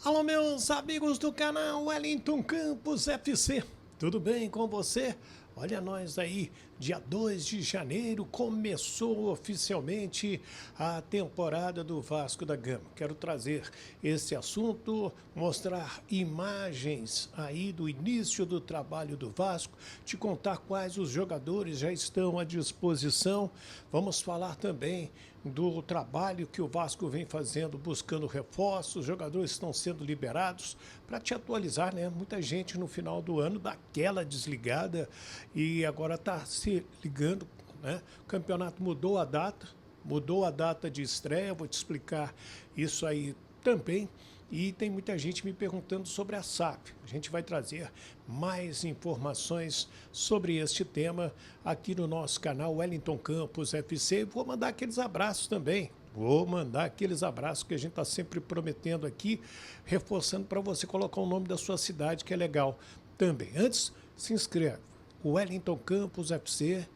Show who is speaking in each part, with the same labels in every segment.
Speaker 1: Alô, meus amigos do canal Wellington Campos FC, tudo bem com você? Olha nós aí, dia 2 de janeiro começou oficialmente a temporada do Vasco da Gama. Quero trazer esse assunto, mostrar imagens aí do início do trabalho do Vasco, te contar quais os jogadores já estão à disposição. Vamos falar também do trabalho que o Vasco vem fazendo, buscando reforços, os jogadores estão sendo liberados, para te atualizar, né? Muita gente no final do ano dá aquela desligada e agora está se ligando, né? O campeonato mudou a data de estreia, vou te explicar isso aí também. E tem muita gente me perguntando sobre a SAF. A gente vai trazer mais informações sobre este tema aqui no nosso canal Wellington Campos FC. Vou mandar aqueles abraços também. Vou mandar aqueles abraços que a gente está sempre prometendo aqui, reforçando para você colocar o nome da sua cidade, que é legal também. Antes, se inscreve. Wellington Campos FC,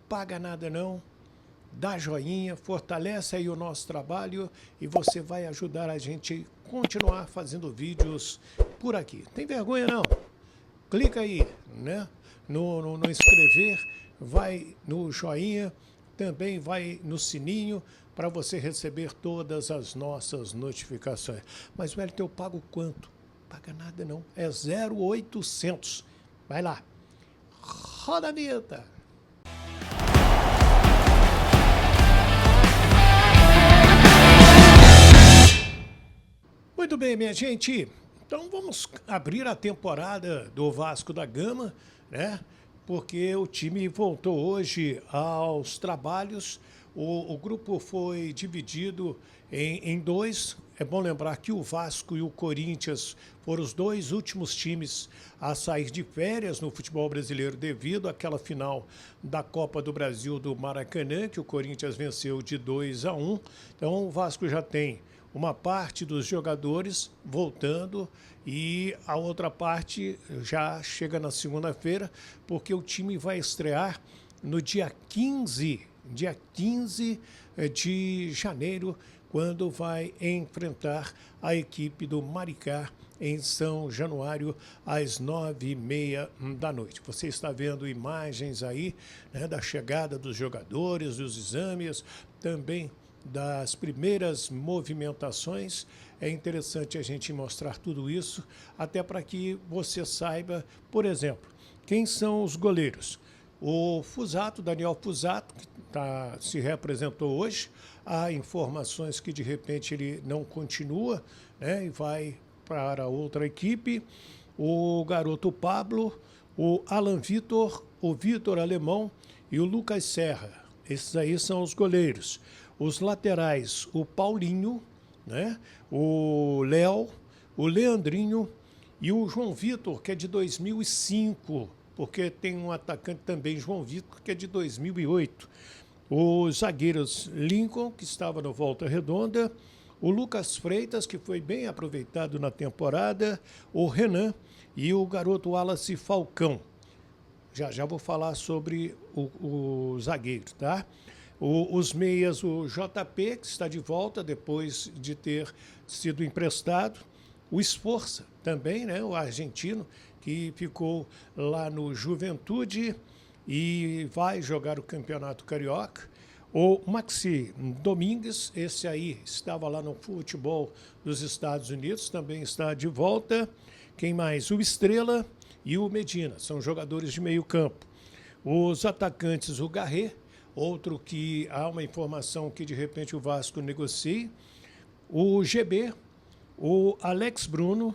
Speaker 1: paga nada não. Dá joinha, fortalece aí o nosso trabalho e você vai ajudar a gente a continuar fazendo vídeos por aqui. Tem vergonha não? Clica aí, né? No inscrever, vai no joinha, também vai no sininho para você receber todas as nossas notificações. Mas, Wellington, eu pago quanto? Paga nada não, é 0,800. Vai lá, roda a vinheta. Muito bem, minha gente, então vamos abrir a temporada do Vasco da Gama, né? Porque o time voltou hoje aos trabalhos, o grupo foi dividido em dois. É bom lembrar que o Vasco e o Corinthians foram os dois últimos times a sair de férias no futebol brasileiro devido àquela final da Copa do Brasil do Maracanã, que o Corinthians venceu de 2-1. Então o Vasco já tem uma parte dos jogadores voltando e a outra parte já chega na segunda-feira, porque o time vai estrear no dia 15 de janeiro, quando vai enfrentar a equipe do Maricá em São Januário, às 9h30 da noite. Você está vendo imagens aí, né, da chegada dos jogadores, dos exames, também das primeiras movimentações. É interessante a gente mostrar tudo isso, até para que você saiba, por exemplo, quem são os goleiros. O Fusato, Daniel Fusato, que se representou hoje, há informações que de repente ele não continua, né, e vai para outra equipe. O garoto Pablo, o Alan Vitor, o Vitor Alemão e o Lucas Serra. Esses aí são os goleiros. Os laterais, o Paulinho, né? O Léo, o Leandrinho e o João Vitor, que é de 2005, porque tem um atacante também, João Vitor, que é de 2008. Os zagueiros Lincoln, que estava no Volta Redonda, o Lucas Freitas, que foi bem aproveitado na temporada, o Renan e o garoto Wallace Falcão. Já vou falar sobre o zagueiro, tá? Os meias, o JP, que está de volta depois de ter sido emprestado. O Esforça também, né, o argentino, que ficou lá no Juventude e vai jogar o Campeonato Carioca. O Maxi Domingues, esse aí estava lá no futebol dos Estados Unidos, também está de volta. Quem mais? O Estrela e o Medina, são jogadores de meio campo. Os atacantes, o Garré, outro que há uma informação que de repente o Vasco negocie, o GB, o Alex Bruno,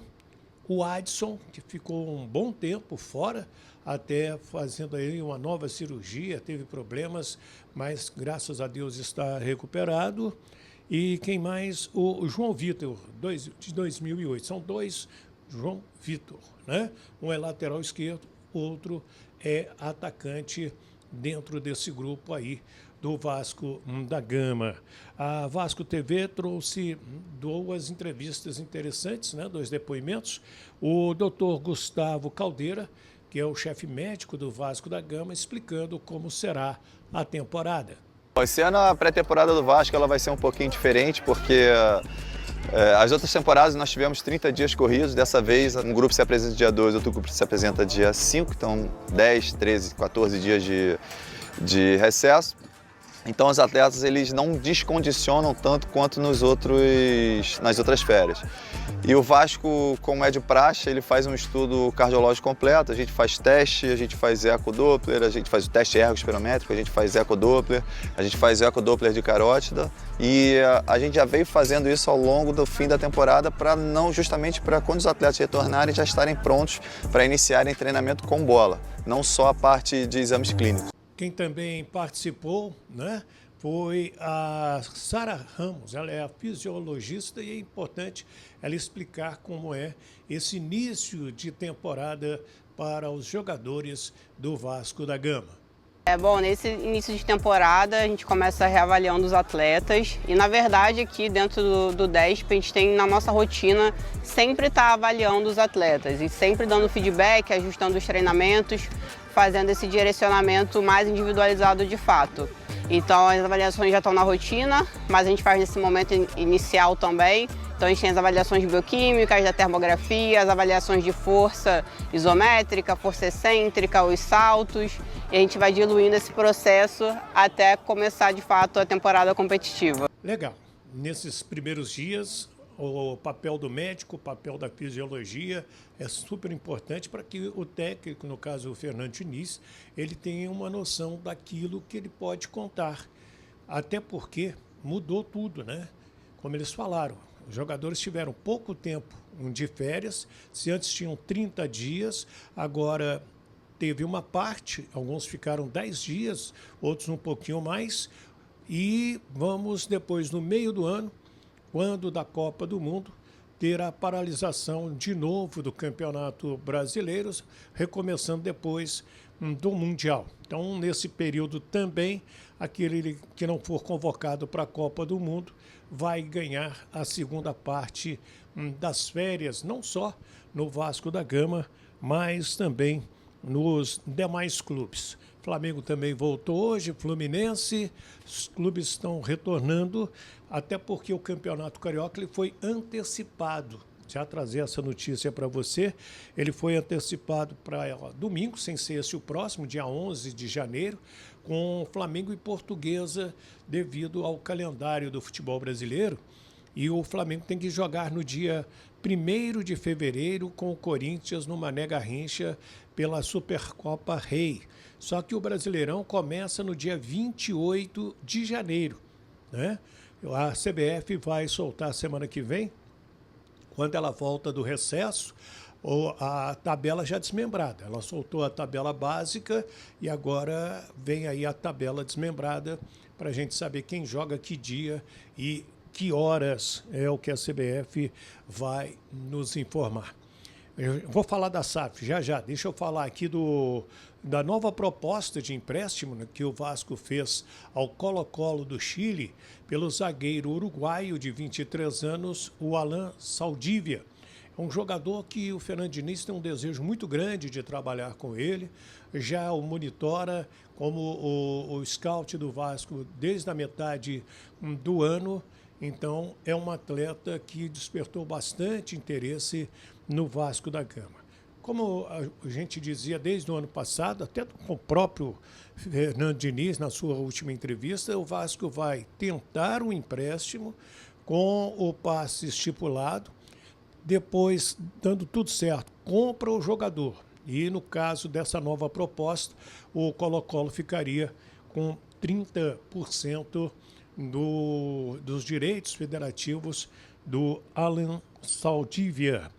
Speaker 1: o Adson, que ficou um bom tempo fora, até fazendo aí uma nova cirurgia, teve problemas, mas graças a Deus está recuperado. E quem mais? O João Vitor, de 2008. São dois João Vitor, né? Um é lateral esquerdo, outro é atacante dentro desse grupo aí do Vasco da Gama. A Vasco TV trouxe duas entrevistas interessantes, né, dois depoimentos. O doutor Gustavo Caldeira, que é o chefe médico do Vasco da Gama, explicando como será a temporada.
Speaker 2: Esse ano a pré-temporada do Vasco ela vai ser um pouquinho diferente, porque As outras temporadas nós tivemos 30 dias corridos, dessa vez um grupo se apresenta dia 2, outro grupo se apresenta dia 5, então 10, 13, 14 dias de recesso. Então os atletas eles não descondicionam tanto quanto nas outras férias. E o Vasco, como é de praxe, ele faz um estudo cardiológico completo, a gente faz teste, a gente faz ecodoppler, a gente faz o teste ergospirométrico, a gente faz ecodoppler, a gente faz ecodoppler de carótida e a gente já veio fazendo isso ao longo do fim da temporada justamente para quando os atletas retornarem já estarem prontos para iniciarem treinamento com bola, não só a parte de exames clínicos.
Speaker 1: Quem também participou, né, foi a Sara Ramos. Ela é a fisiologista e é importante ela explicar como é esse início de temporada para os jogadores do Vasco da Gama.
Speaker 3: Bom, nesse início de temporada a gente começa reavaliando os atletas e na verdade aqui dentro do DESP a gente tem na nossa rotina sempre estar avaliando os atletas e sempre dando feedback, ajustando os treinamentos, fazendo esse direcionamento mais individualizado de fato. Então as avaliações já estão na rotina, mas a gente faz nesse momento inicial também. Então a gente tem as avaliações bioquímicas, da termografia, as avaliações de força isométrica, força excêntrica, os saltos. E a gente vai diluindo esse processo até começar de fato a temporada competitiva.
Speaker 1: Legal. Nesses primeiros dias, o papel do médico, o papel da fisiologia é super importante para que o técnico, no caso o Fernando Diniz, ele tenha uma noção daquilo que ele pode contar. Até porque mudou tudo, né? Como eles falaram, os jogadores tiveram pouco tempo de férias, se antes tinham 30 dias, agora teve uma parte, alguns ficaram 10 dias, outros um pouquinho mais, e vamos depois, no meio do ano, quando da Copa do Mundo, ter a paralisação de novo do Campeonato Brasileiro, recomeçando depois do Mundial. Então, nesse período também, aquele que não for convocado para a Copa do Mundo vai ganhar a segunda parte das férias, não só no Vasco da Gama, mas também nos demais clubes. Flamengo também voltou hoje, Fluminense, os clubes estão retornando, até porque o Campeonato Carioca ele foi antecipado. Já trazer essa notícia para você, ele foi antecipado para domingo, sem ser esse o próximo, dia 11 de janeiro, com Flamengo e Portuguesa, devido ao calendário do futebol brasileiro. E o Flamengo tem que jogar no dia 1º de fevereiro com o Corinthians no Mané Garrincha pela Supercopa Rei. Só que o Brasileirão começa no dia 28 de janeiro, né? A CBF vai soltar semana que vem, quando ela volta do recesso, a tabela já desmembrada. Ela soltou a tabela básica e agora vem aí a tabela desmembrada para a gente saber quem joga que dia e que horas é o que a CBF vai nos informar. Eu vou falar da SAF já. Deixa eu falar aqui da nova proposta de empréstimo, né, que o Vasco fez ao Colo-Colo do Chile pelo zagueiro uruguaio de 23 anos, o Alan Saldívia. É um jogador que o Fernando Diniz tem um desejo muito grande de trabalhar com ele, já o monitora como o scout do Vasco desde a metade do ano. Então, é um atleta que despertou bastante interesse no Vasco da Gama. Como a gente dizia desde o ano passado, até com o próprio Fernando Diniz, na sua última entrevista, o Vasco vai tentar um empréstimo com o passe estipulado, depois, dando tudo certo, compra o jogador. E no caso dessa nova proposta, o Colo-Colo ficaria com 30% dos direitos federativos do Alan Saldívia.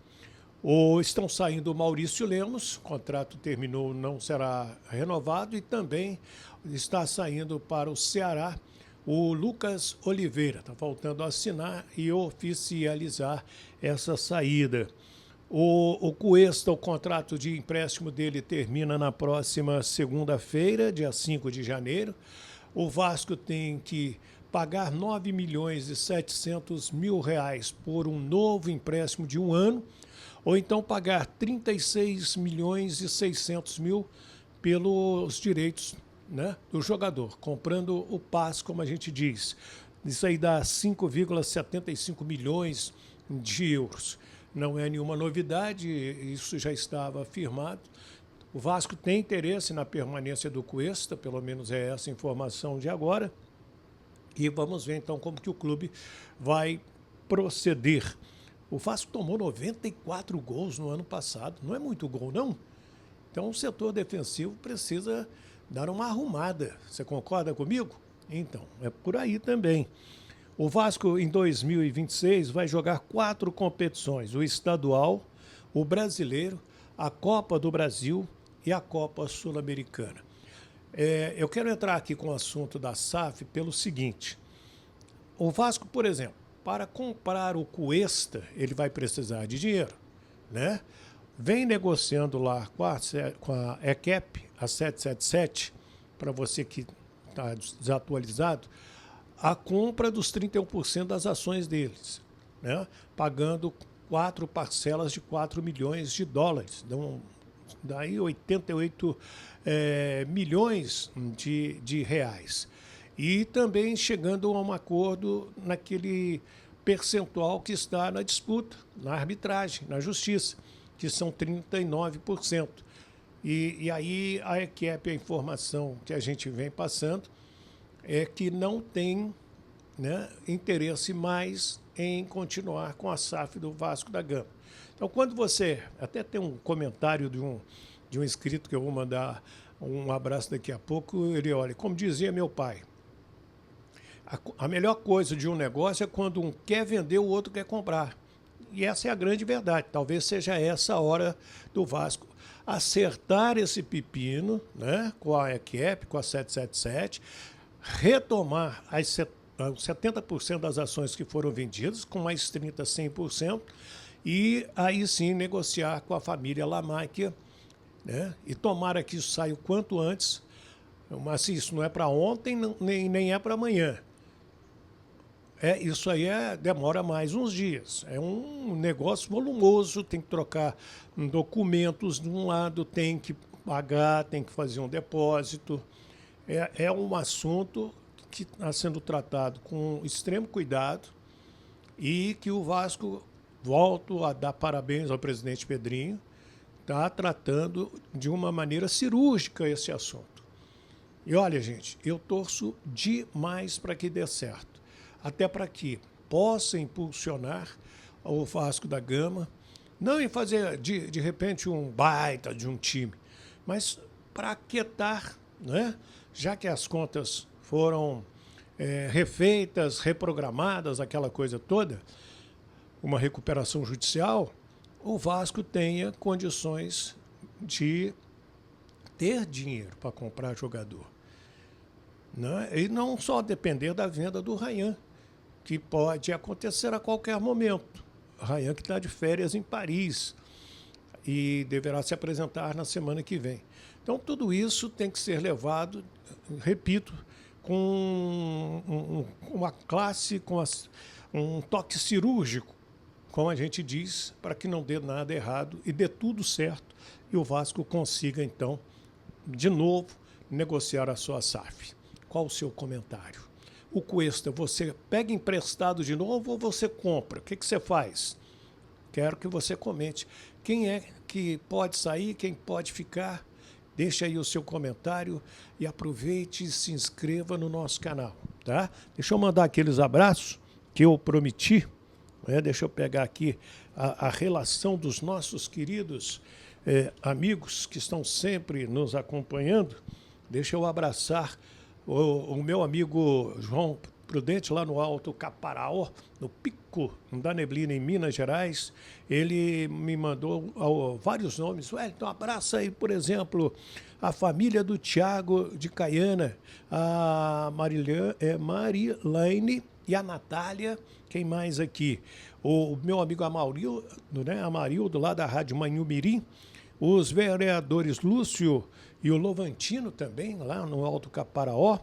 Speaker 1: Estão saindo o Maurício Lemos, o contrato terminou, não será renovado, e também está saindo para o Ceará o Lucas Oliveira. Está faltando assinar e oficializar essa saída. O Cuesta, o contrato de empréstimo dele termina na próxima segunda-feira, dia 5 de janeiro. O Vasco tem que pagar R$ 9.700.000 por um novo empréstimo de 1 ano, ou então pagar R$ 36.600.000 pelos direitos, né, do jogador, comprando o passe, como a gente diz. Isso aí dá 5,75 milhões de euros. Não é nenhuma novidade, isso já estava afirmado. O Vasco tem interesse na permanência do Cuesta, pelo menos é essa a informação de agora. E vamos ver então como que o clube vai proceder. O Vasco tomou 94 gols no ano passado. Não é muito gol, não? Então o setor defensivo precisa dar uma arrumada. Você concorda comigo? Então, é por aí também. O Vasco, em 2026, vai jogar 4 competições: o estadual, o brasileiro, a Copa do Brasil e a Copa Sul-Americana. Eu quero entrar aqui com o assunto da SAF pelo seguinte. O Vasco, por exemplo, para comprar o Cuesta, ele vai precisar de dinheiro, né? Vem negociando lá com a EQEP, a 777, para você que está desatualizado, a compra dos 31% das ações deles, né? Pagando 4 parcelas de 4 milhões de dólares. Daí 88 milhões de reais. E também chegando a um acordo naquele percentual que está na disputa, na arbitragem, na justiça, que são 39%. E aí a EQEP, a informação que a gente vem passando, é que não tem, né, interesse mais em continuar com a SAF do Vasco da Gama. Então, quando você... Até tem um comentário de um inscrito que eu vou mandar um abraço daqui a pouco. Ele olha, como dizia meu pai, a melhor coisa de um negócio é quando um quer vender, o outro quer comprar. E essa é a grande verdade. Talvez seja essa a hora do Vasco acertar esse pepino, né, com a EQEP, com a 777, retomar os 70% das ações que foram vendidas, com mais 30%, 100%, e aí sim negociar com a família Lamáquia, né? E tomara que isso saia o quanto antes, mas isso não é para ontem, nem é para amanhã. Isso aí demora mais uns dias. É um negócio volumoso, tem que trocar documentos de um lado, tem que pagar, tem que fazer um depósito. É um assunto que está sendo tratado com extremo cuidado e que o Vasco, volto a dar parabéns ao presidente Pedrinho, está tratando de uma maneira cirúrgica esse assunto. E olha, gente, eu torço demais para que dê certo, até para que possa impulsionar o Vasco da Gama, não em fazer, de repente, um baita de um time, mas para aquietar, né? Já que as contas foram refeitas, reprogramadas, aquela coisa toda, uma recuperação judicial, o Vasco tenha condições de ter dinheiro para comprar jogador, né? E não só depender da venda do Ryan, que pode acontecer a qualquer momento. Ryan que está de férias em Paris e deverá se apresentar na semana que vem. Então, tudo isso tem que ser levado, repito, com uma classe, com um toque cirúrgico, como a gente diz, para que não dê nada errado e dê tudo certo e o Vasco consiga, então, de novo, negociar a sua SAF. Qual o seu comentário? O Cuesta, você pega emprestado de novo ou você compra? O que você faz? Quero que você comente. Quem é que pode sair, quem pode ficar? Deixa aí o seu comentário e aproveite e se inscreva no nosso canal, tá? Deixa eu mandar aqueles abraços que eu prometi. Deixa eu pegar aqui a relação dos nossos queridos amigos que estão sempre nos acompanhando. Deixa eu abraçar o meu amigo João Prudente, lá no Alto Caparaó, no Pico da Neblina, em Minas Gerais. Ele me mandou vários nomes. Então, abraça aí, por exemplo, a família do Tiago de Caiana, a Marilane e a Natália. Quem mais aqui? O meu amigo Amarildo, né? Amarildo, lá da Rádio Manhumirim. Os vereadores Lúcio e o Lovantino também, lá no Alto Caparaó.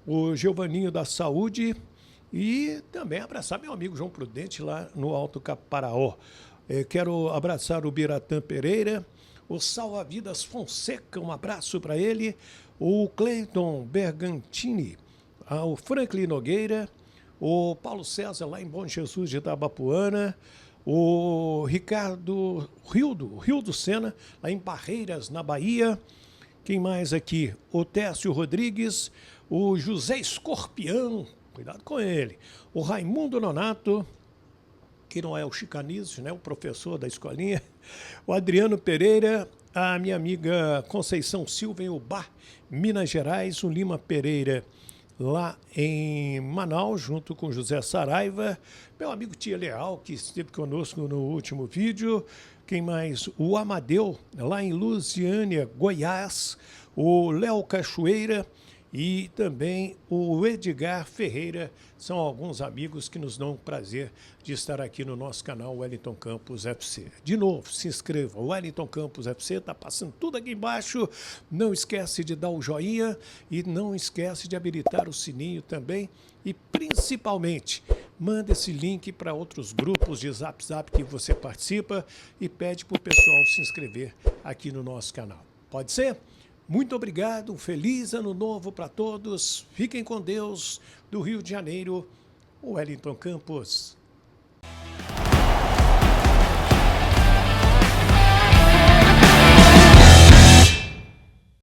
Speaker 1: O Giovaninho da Saúde e também abraçar meu amigo João Prudente lá no Alto Caparaó. Quero abraçar o Biratã Pereira, o Salva-Vidas Fonseca, um abraço para ele, o Cleiton Bergantini, o Franklin Nogueira, o Paulo César lá em Bom Jesus de Itabapoana, o Ricardo Rildo Sena, lá em Barreiras, na Bahia. Quem mais aqui? O Técio Rodrigues, o José Escorpião, cuidado com ele, o Raimundo Nonato, que não é o Chicanísio, né, o professor da escolinha, o Adriano Pereira, a minha amiga Conceição Silva em Ubá, Minas Gerais, o Lima Pereira lá em Manaus, junto com José Saraiva, meu amigo Tia Leal, que esteve conosco no último vídeo. Quem mais? O Amadeu, lá em Lusiânia, Goiás, o Léo Cachoeira e também o Edgar Ferreira. São alguns amigos que nos dão o prazer de estar aqui no nosso canal Wellington Campos FC. De novo, se inscreva, o Wellington Campos FC está passando tudo aqui embaixo. Não esquece de dar o joinha e não esquece de habilitar o sininho também. E principalmente, manda esse link para outros grupos de Zap que você participa e pede para o pessoal se inscrever aqui no nosso canal. Pode ser? Muito obrigado, um feliz ano novo para todos. Fiquem com Deus, do Rio de Janeiro, Wellington Campos.